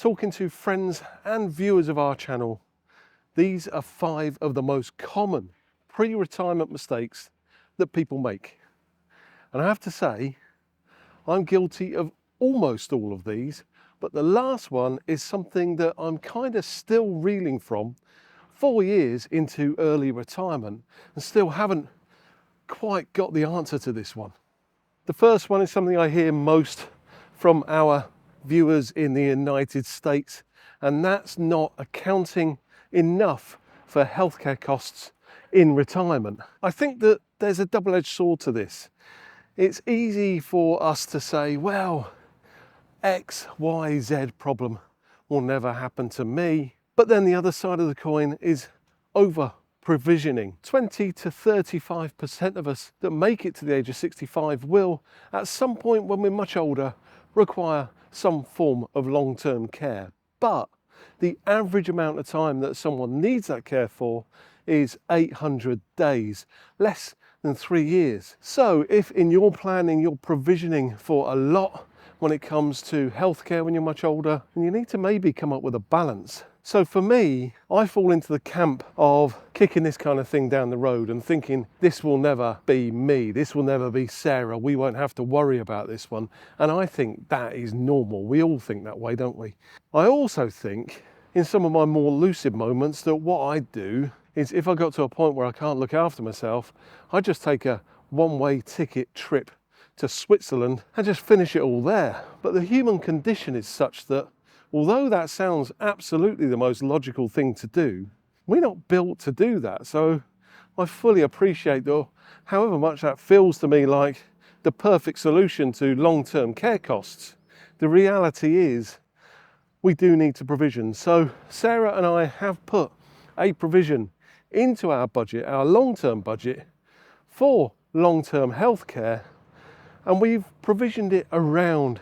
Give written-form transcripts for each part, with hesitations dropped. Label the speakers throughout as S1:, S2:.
S1: talking to friends and viewers of our channel, these are 5 of the most common pre-retirement mistakes that people make. And I have to say, I'm guilty of almost all of these, but the last one is something that I'm kind of still reeling from 4 years into early retirement and still haven't quite got the answer to this one. The first one is something I hear most from our viewers in the United States, and that's not accounting enough for healthcare costs in retirement. I think that there's a double-edged sword to this. It's easy for us to say, well, X, Y, Z problem will never happen to me. But then the other side of the coin is over provisioning. 20 to 35% of us that make it to the age of 65 will, at some point when we're much older, require some form of long-term care. But the average amount of time that someone needs that care for is 800 days, less than 3 years. So if in your planning you're provisioning for a lot when it comes to healthcare when you're much older, then you need to maybe come up with a balance. So for me, I fall into the camp of kicking this kind of thing down the road and thinking, this will never be me, this will never be Sarah, we won't have to worry about this one. And I think that is normal. We all think that way, don't we? I also think in some of my more lucid moments that what I do is if I got to a point where I can't look after myself, I just take a one-way ticket trip to Switzerland and just finish it all there. But the human condition is such that although that sounds absolutely the most logical thing to do, we're not built to do that. So I fully appreciate that however much that feels to me like the perfect solution to long-term care costs, the reality is we do need to provision. So Sarah and I have put a provision into our budget, our long-term budget, for long-term healthcare, and we've provisioned it around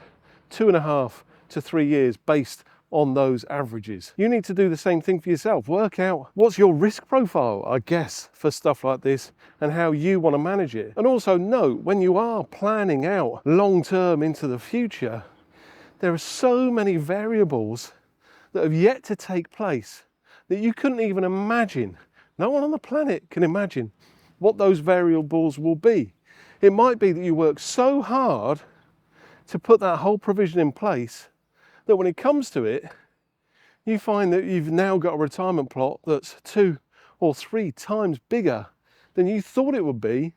S1: 2.5 to 3 years based on those averages. You need to do the same thing for yourself. Work out what's your risk profile, I guess, for stuff like this and how you want to manage it. And also note, when you are planning out long-term into the future, there are so many variables that have yet to take place that you couldn't even imagine. No one on the planet can imagine what those variables will be. It might be that you work so hard to put that whole provision in place that when it comes to it, you find that you've now got a retirement plot that's 2 or 3 times bigger than you thought it would be,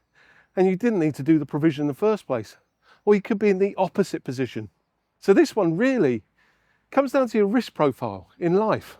S1: and you didn't need to do the provision in the first place. Or you could be in the opposite position. So this one really comes down to your risk profile in life.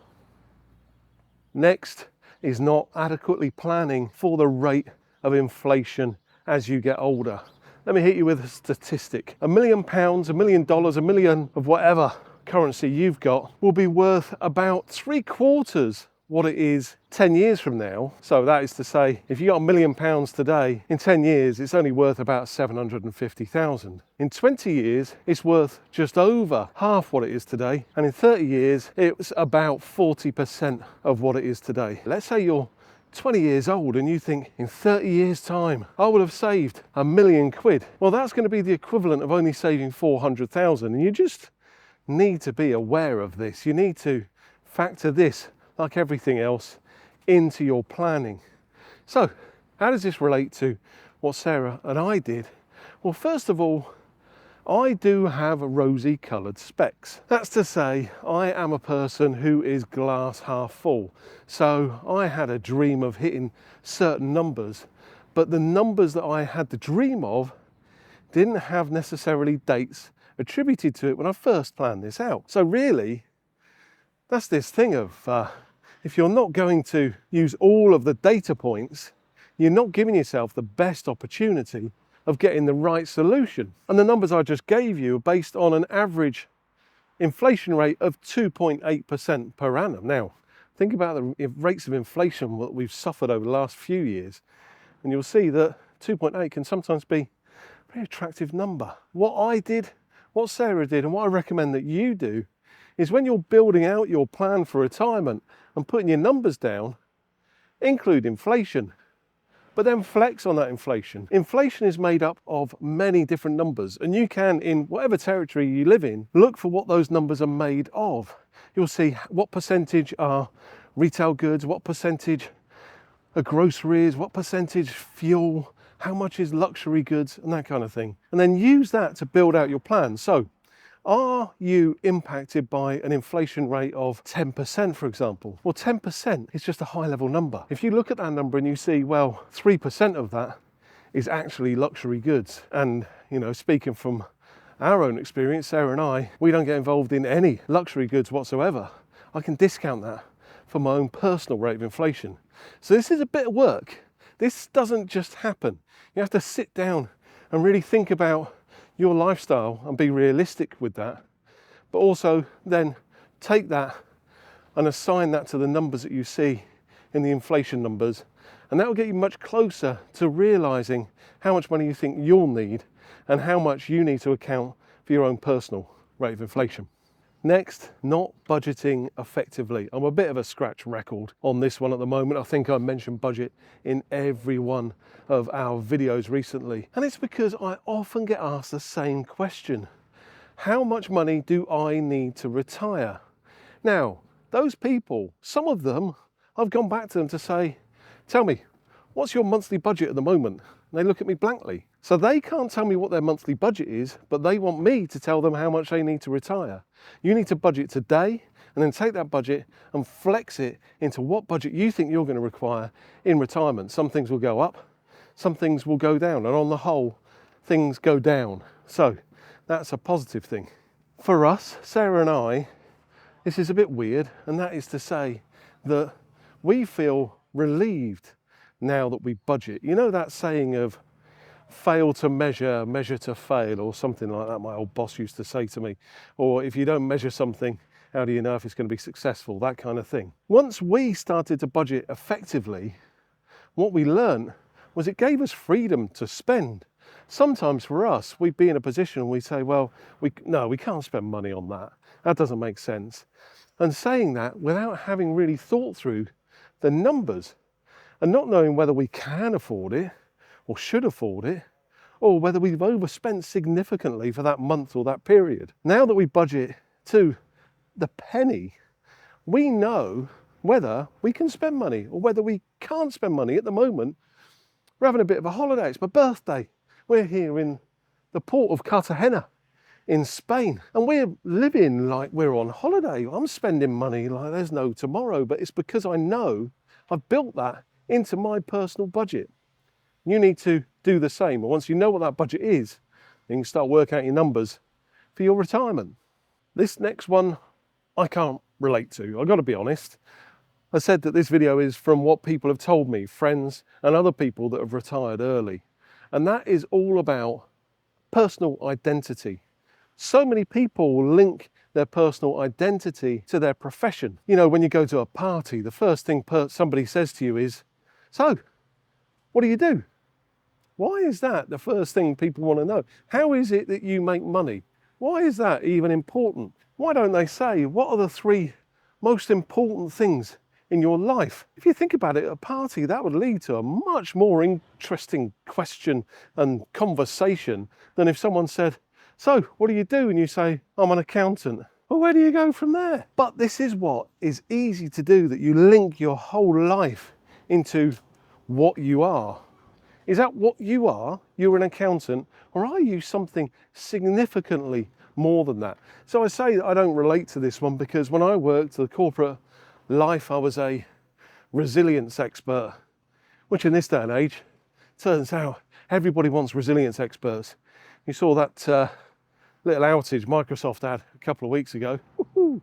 S1: Next is not adequately planning for the rate of inflation as you get older. Let me hit you with a statistic. £1 million, $1 million, $1 million of whatever currency you've got will be worth about 3/4 what it is 10 years from now. So that is to say, if you got £1 million today, in 10 years, it's only worth about 750,000. In 20 years, it's worth just over half what it is today. And in 30 years, it's about 40% of what it is today. Let's say you're 20 years old and you think in 30 years time I would have saved £1 million. Well, that's going to be the equivalent of only saving 400,000, and you just need to be aware of this. You need to factor this, like everything else, into your planning. So how does this relate to what Sarah and I did? Well, first of all, I do have rosy coloured specs. That's to say, I am a person who is glass half full. So I had a dream of hitting certain numbers, but the numbers that I had the dream of didn't have necessarily dates attributed to it when I first planned this out. So really, that's this thing of if you're not going to use all of the data points, you're not giving yourself the best opportunity of getting the right solution. And the numbers I just gave you are based on an average inflation rate of 2.8% per annum. Now, think about the rates of inflation that we've suffered over the last few years, and you'll see that 2.8 can sometimes be a very attractive number. What I did, what Sarah did, and what I recommend that you do is when you're building out your plan for retirement and putting your numbers down, include inflation. but then flex on that inflation. Inflation is made up of many different numbers, and you can, in whatever territory you live in, look for what those numbers are made of. You'll see what percentage are retail goods, what percentage are groceries, what percentage fuel, how much is luxury goods, and that kind of thing. And then use that to build out your plan. So, are you impacted by an inflation rate of 10%, for example? Well, 10% is just a high level number. If you look at that number and you see, well, 3% of that is actually luxury goods. And, you know, speaking from our own experience, Sarah and I, we don't get involved in any luxury goods whatsoever. I can discount that for my own personal rate of inflation. So this is a bit of work. This doesn't just happen. You have to sit down and really think about your lifestyle and be realistic with that, but also then take that and assign that to the numbers that you see in the inflation numbers, and that will get you much closer to realizing how much money you think you'll need and how much you need to account for your own personal rate of inflation. Next, not budgeting effectively. I'm a bit of a scratch record on this one at the moment. I think I mentioned budget in every one of our videos recently. And it's because I often get asked the same question. How much money do I need to retire? Now, those people, some of them, I've gone back to them to say, tell me, what's your monthly budget at the moment? And they look at me blankly. So they can't tell me what their monthly budget is, but they want me to tell them how much they need to retire. You need to budget today and then take that budget and flex it into what budget you think you're going to require in retirement. Some things will go up, some things will go down, and on the whole, things go down. So that's a positive thing. For us, Sarah and I, this is a bit weird, and that is to say that we feel relieved now that we budget. You know that saying of fail to measure, measure to fail, or something like that my old boss used to say to me. Or if you don't measure something, how do you know if it's going to be successful? That kind of thing. Once we started to budget effectively, what we learned was it gave us freedom to spend. Sometimes for us, we'd be in a position and we'd say, well, we can't spend money on that. That doesn't make sense. And saying that without having really thought through the numbers and not knowing whether we can afford it or should afford it, or whether we've overspent significantly for that month or that period. Now that we budget to the penny, we know whether we can spend money or whether we can't spend money. At the moment, we're having a bit of a holiday. It's my birthday. We're here in the port of Cartagena in Spain, and we're living like we're on holiday. I'm spending money like there's no tomorrow, but it's because I know I've built that into my personal budget. You need to do the same. And once you know what that budget is, you can start working out your numbers for your retirement. This next one, I can't relate to. I've got to be honest. I said that this video is from what people have told me, friends and other people that have retired early. And that is all about personal identity. So many people link their personal identity to their profession. You know, when you go to a party, the first thing somebody says to you is, so, what do you do? Why is that the first thing people want to know? How is it that you make money? Why is that even important? Why don't they say, what are the 3 most important things in your life? If you think about it, at a party, that would lead to a much more interesting question and conversation than if someone said, so, what do you do? And you say, I'm an accountant. Well, where do you go from there? But this is what is easy to do, that you link your whole life into what you are. Is that what you are? You're an accountant, or are you something significantly more than that? So I say that I don't relate to this one because when I worked the corporate life, I was a resilience expert, which in this day and age, turns out everybody wants resilience experts. You saw that little outage Microsoft had a couple of weeks ago. Woo-hoo.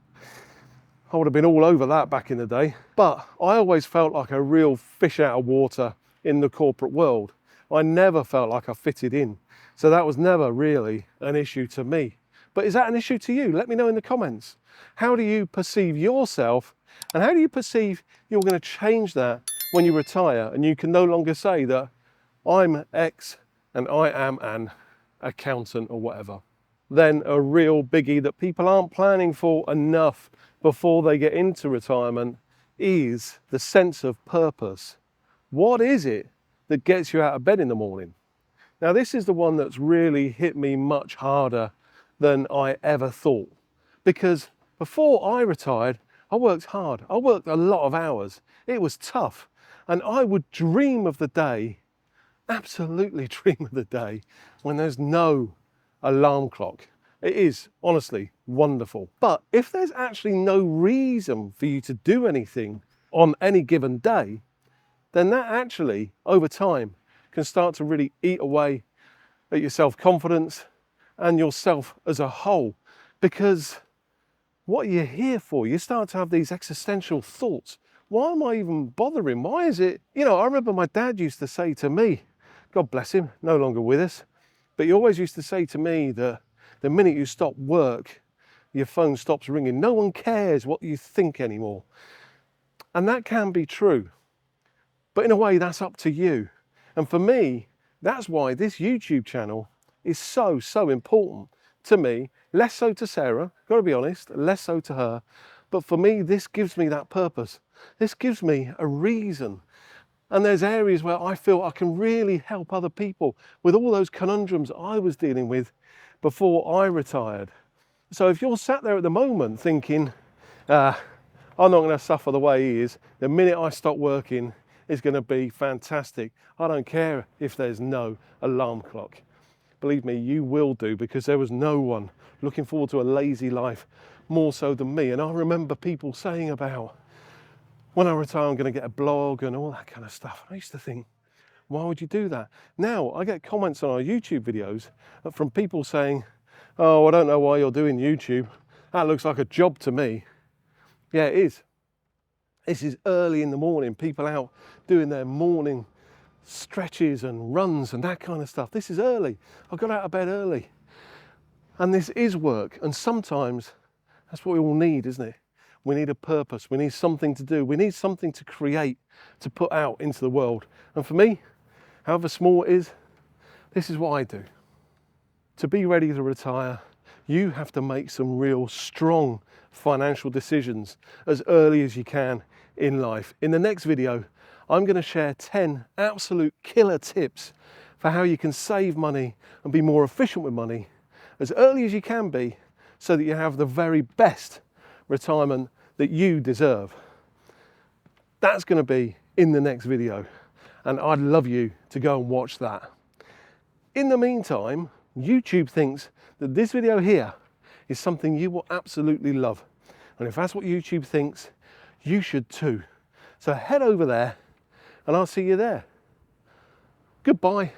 S1: I would have been all over that back in the day. But I always felt like a real fish out of water in the corporate world. I never felt like I fitted in. So that was never really an issue to me. But is that an issue to you? Let me know in the comments. How do you perceive yourself, and how do you perceive you're going to change that when you retire and you can no longer say that I'm X and I am an accountant or whatever? Then a real biggie that people aren't planning for enough before they get into retirement is the sense of purpose. What is it that gets you out of bed in the morning. Now, this is the one that's really hit me much harder than I ever thought, because before I retired, I worked hard. I worked a lot of hours. It was tough. And I would dream of the day, absolutely dream of the day, when there's no alarm clock. It is honestly wonderful. But if there's actually no reason for you to do anything on any given day, then that actually, over time, can start to really eat away at your self-confidence and yourself as a whole. Because what are you here for? You start to have these existential thoughts. Why am I even bothering? Why is it? You know, I remember my dad used to say to me, God bless him, no longer with us, but he always used to say to me that the minute you stop work, your phone stops ringing. No one cares what you think anymore. And that can be true. But in a way, that's up to you. And for me, that's why this YouTube channel is so important to me. Less so to Sarah, got to be honest, less so to her. But for me, this gives me that purpose. This gives me a reason. And there's areas where I feel I can really help other people with all those conundrums I was dealing with before I retired. So if you're sat there at the moment thinking, I'm not going to suffer the way he is, the minute I stop working, is going to be fantastic. I don't care if there's no alarm clock. Believe me, you will do, because there was no one looking forward to a lazy life more so than me. And I remember people saying about, when I retire, I'm going to get a blog and all that kind of stuff. I used to think, why would you do that? Now I get comments on our YouTube videos from people saying, oh, I don't know why you're doing YouTube. That looks like a job to me. Yeah, it is. This is early in the morning, people out doing their morning stretches and runs and that kind of stuff. This is early. I got out of bed early. And this is work. And sometimes that's what we all need, isn't it? We need a purpose. We need something to do. We need something to create, to put out into the world. And for me, however small it is, this is what I do. To be ready to retire, you have to make some real strong financial decisions as early as you can in life. In the next video, I'm going to share 10 absolute killer tips for how you can save money and be more efficient with money as early as you can be, so that you have the very best retirement that you deserve. That's going to be in the next video, and I'd love you to go and watch that. In the meantime, YouTube thinks that this video here is something you will absolutely love. And if that's what YouTube thinks, you should too. So head over there and I'll see you there. Goodbye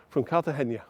S1: from Cartagena.